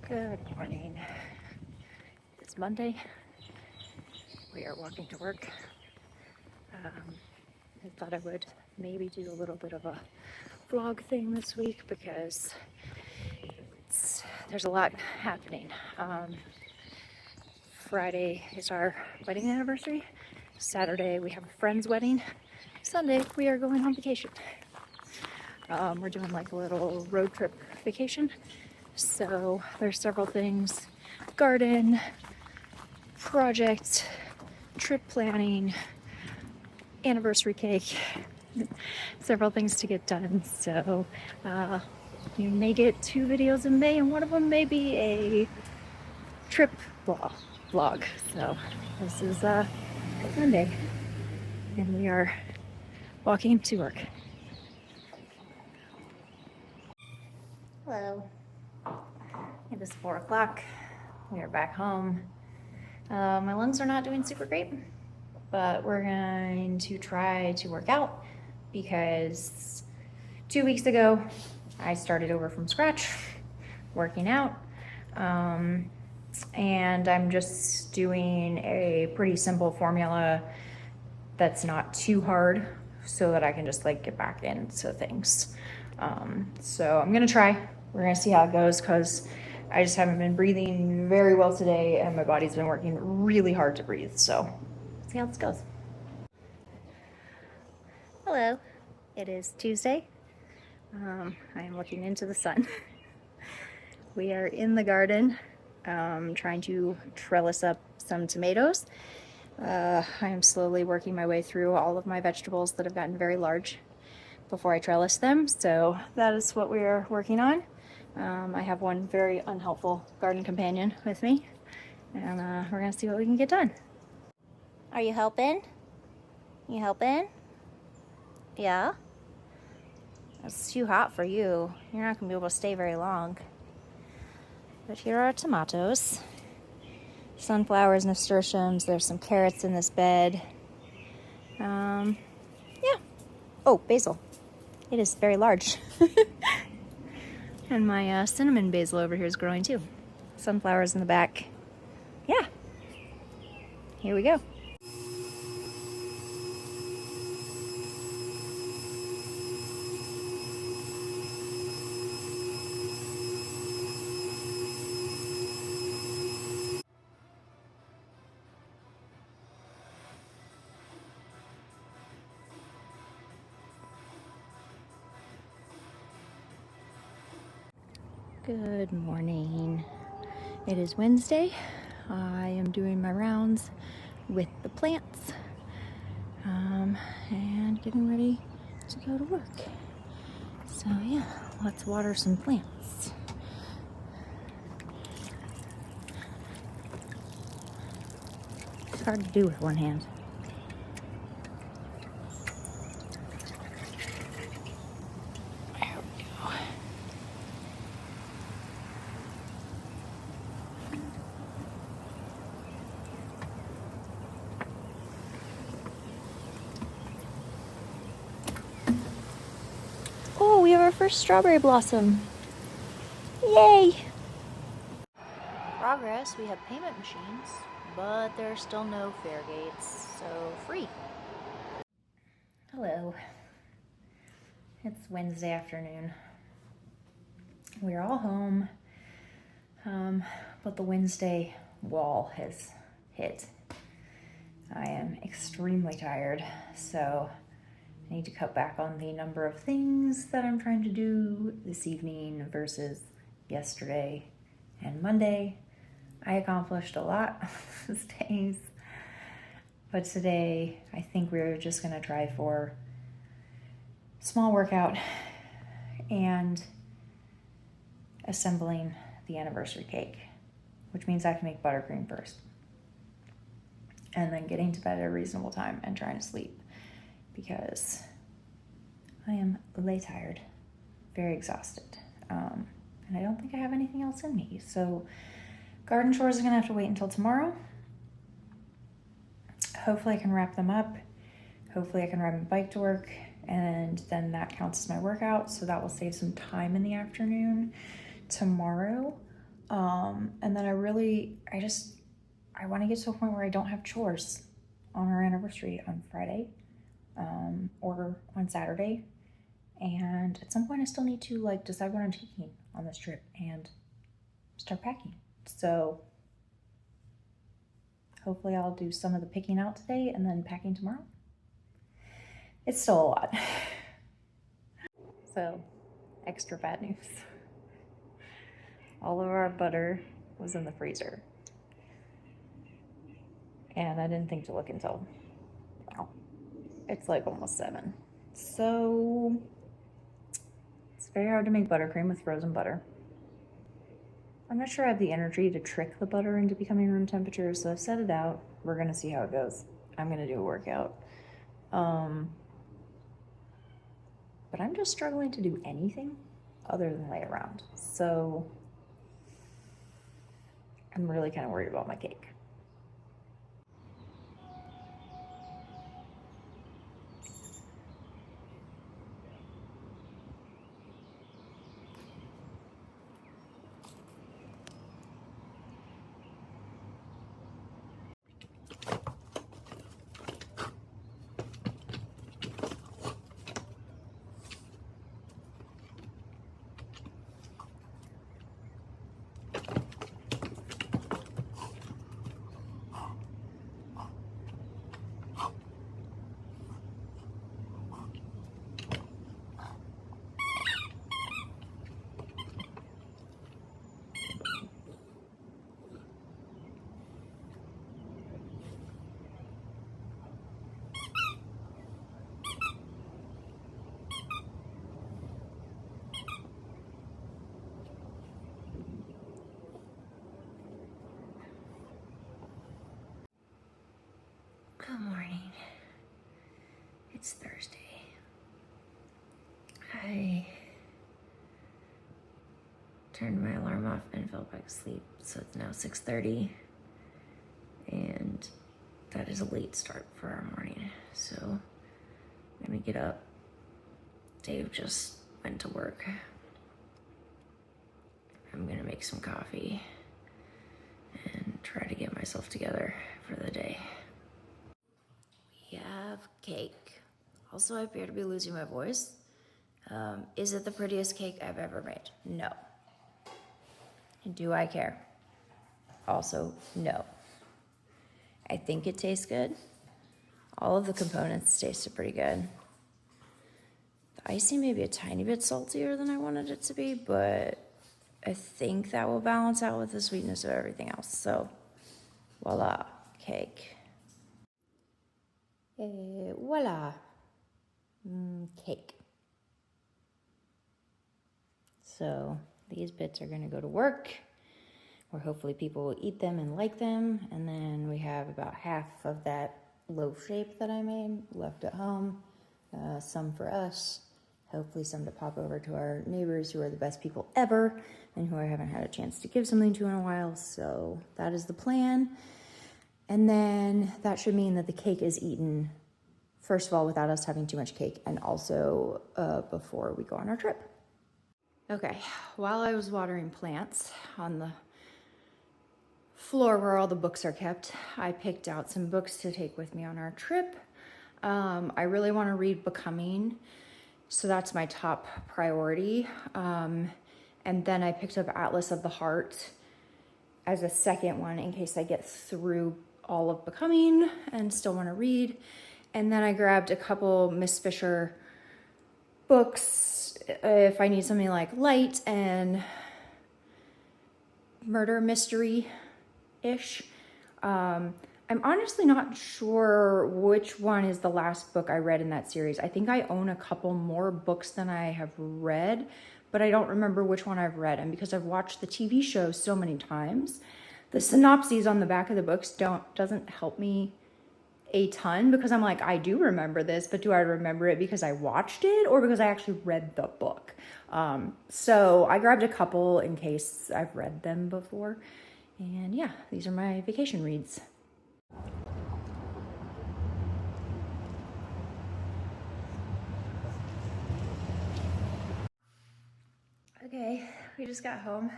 Good morning. It's Monday. We are walking to work. I thought I would maybe do a little bit of a vlog thing this week because there's a lot happening. Friday is our wedding anniversary. Saturday we have a friend's wedding. Sunday we are going on vacation. We're doing like a little road trip vacation. So there's several things: garden, project, trip planning, anniversary cake, several things to get done. So you may get 2 videos in May, and one of them may be a trip vlog. So this is Monday, and we are walking to work. Hello. It is 4 o'clock. We are back home. My lungs are not doing super great, but we're going to try to work out because 2 weeks ago I started over from scratch working out, and I'm just doing a pretty simple formula that's not too hard so that I can just like get back into things. So I'm gonna try. We're gonna see how it goes because I just haven't been breathing very well today, and my body's been working really hard to breathe. So see how this goes. Hello, it is Tuesday. I am looking into the sun. We are in the garden trying to trellis up some tomatoes. I am slowly working my way through all of my vegetables that have gotten very large before I trellis them. So that is what we are working on. I have one very unhelpful garden companion with me, and we're gonna see what we can get done. Are you helping? You helping? Yeah? It's too hot for you. You're not gonna be able to stay very long. But here are tomatoes, sunflowers, nasturtiums. There's some carrots in this bed. Yeah. Oh, basil. It is very large. And my cinnamon basil over here is growing too. Sunflowers in the back. Yeah. Here we go. Good morning. It is Wednesday. I am doing my rounds with the plants and getting ready to go to work. So yeah, let's water some plants. It's hard to do with one hand. There we go. Oh, we have our first strawberry blossom. Yay! Progress, we have payment machines, but there are still no fare gates, so free. Hello. It's Wednesday afternoon. We're all home, but the Wednesday wall has hit. I am extremely tired, so I need to cut back on the number of things that I'm trying to do this evening versus yesterday and Monday. I accomplished a lot these days, but today I think we're just gonna try for small workout and assembling the anniversary cake, which means I have to make buttercream first, and then getting to bed at a reasonable time and trying to sleep, because I am lay tired, very exhausted, and I don't think I have anything else in me. So garden chores are gonna have to wait until tomorrow. Hopefully I can wrap them up. Hopefully I can ride my bike to work, and then that counts as my workout, so that will save some time in the afternoon. Tomorrow And then I want to get to a point where I don't have chores on our anniversary on Friday, or on Saturday. And at some point I still need to like decide what I'm taking on this trip and start packing. So hopefully I'll do some of the picking out today and then packing tomorrow. It's still a lot. So, extra bad news. All of our butter was in the freezer. And I didn't think to look until, well, it's like almost 7. So, it's very hard to make buttercream with frozen butter. I'm not sure I have the energy to trick the butter into becoming room temperature, so I've set it out. We're gonna see how it goes. I'm gonna do a workout. But I'm just struggling to do anything other than lay around. So I'm really kind of worried about my cake. Good morning. It's Thursday. I turned my alarm off and fell back asleep, so it's now 6:30, and that is a late start for our morning. So let me get up. Dave just went to work. I'm gonna make some coffee and try to get myself together for the day. We have cake. Also, I appear to be losing my voice. Is it the prettiest cake I've ever made? No. Do I care? Also, no. I think it tastes good. All of the components tasted pretty good. The icing may be a tiny bit saltier than I wanted it to be, but I think that will balance out with the sweetness of everything else. So, voila, cake. Voila, cake. So these bits are gonna go to work, where hopefully people will eat them and like them. And then we have about half of that loaf shape that I made left at home. Some for us, hopefully some to pop over to our neighbors who are the best people ever and who I haven't had a chance to give something to in a while. So that is the plan. And then that should mean that the cake is eaten, first of all, without us having too much cake, and also before we go on our trip. Okay, while I was watering plants on the floor where all the books are kept, I picked out some books to take with me on our trip. I really want to read Becoming, so that's my top priority. And then I picked up Atlas of the Heart as a second one in case I get through all of Becoming and still want to read. And then I grabbed a couple Miss Fisher books if I need something like light and murder mystery-ish. I'm honestly not sure which one is the last book I read in that series. I think I own a couple more books than I have read, but I don't remember which one I've read. And because I've watched the TV show so many times, the synopses on the back of the books doesn't help me a ton, because I'm like, I do remember this, but do I remember it because I watched it or because I actually read the book? So I grabbed a couple in case I've read them before. And yeah, these are my vacation reads. Okay, we just got home.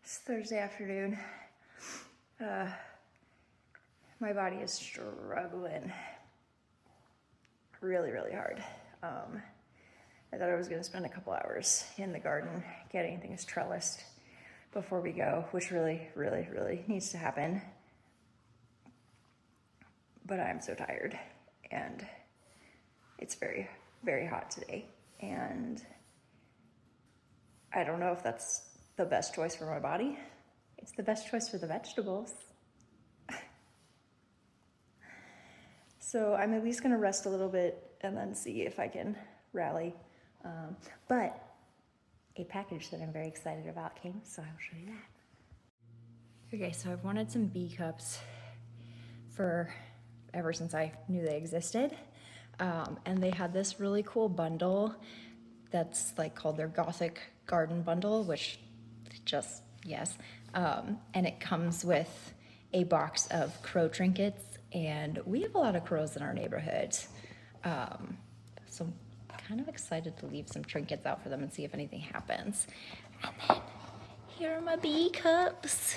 It's Thursday afternoon. My body is struggling really, really hard. I thought I was gonna spend a couple hours in the garden getting things trellised before we go, which really, really, really needs to happen. But I'm so tired, and it's very, very hot today. And I don't know if that's the best choice for my body. It's the best choice for the vegetables. So I'm at least gonna rest a little bit and then see if I can rally. But a package that I'm very excited about came, so I will show you that. Okay, so I've wanted some bee cups for ever since I knew they existed. And they had this really cool bundle that's like called their Gothic Garden Bundle, which just, yes. And it comes with a box of crow trinkets, and we have a lot of crows in our neighborhood. So I'm kind of excited to leave some trinkets out for them and see if anything happens. And then here are my bee cups,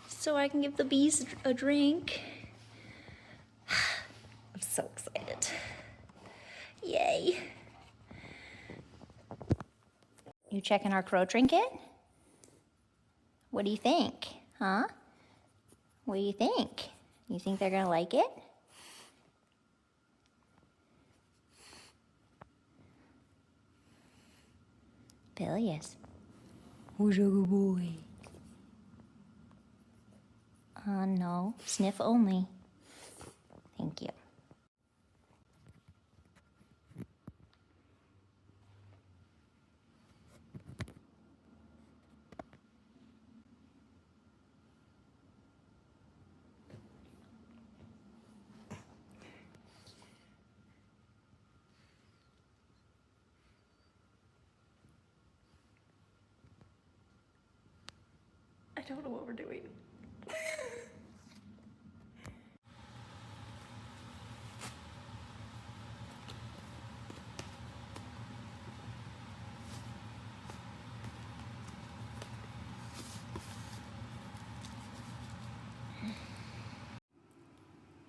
so I can give the bees a drink. I'm so excited. Yay. You checking our crow trinket? What do you think? Huh? What do you think? You think they're gonna like it? Bill, yes. Who's a good boy? No. Sniff only. Thank you. I don't know what we're doing.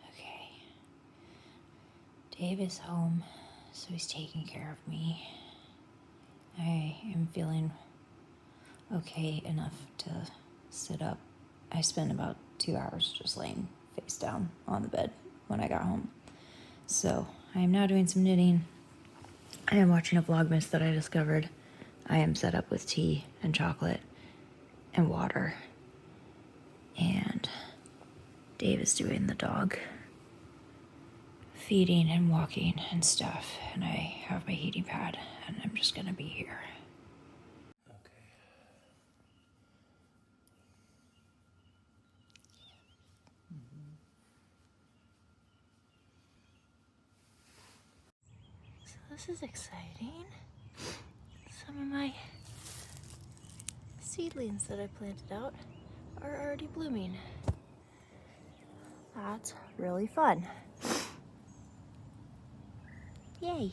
Okay. Dave is home, so he's taking care of me. I am feeling okay enough to sit up. I spent about 2 hours just laying face down on the bed when I got home. So I am now doing some knitting. I am watching a Vlogmas that I discovered. I am set up with tea and chocolate and water. And Dave is doing the dog feeding and walking and stuff. And I have my heating pad, and I'm just gonna be here. So this is exciting. Some of my seedlings that I planted out are already blooming. That's really fun. Yay.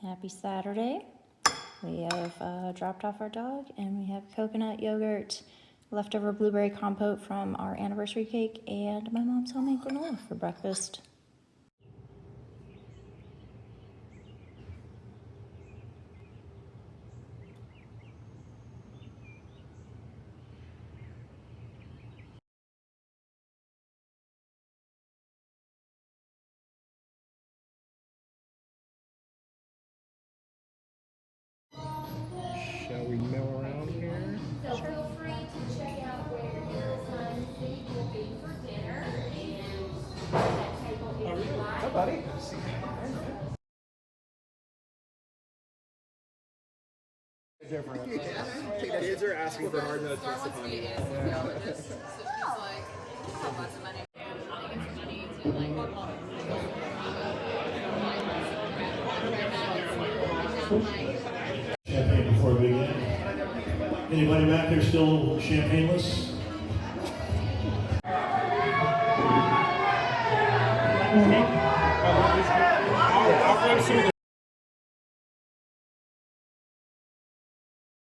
Happy Saturday. We have dropped off our dog, and we have coconut yogurt, leftover blueberry compote from our anniversary cake, and my mom's homemade granola for breakfast. Shall we mill around here? So feel free to check out where your son's seat will be for dinner and that table if you like. different. Kids are asking for hard notes for Stefani. Champagne before we begin. Anybody back there still champagneless? Okay.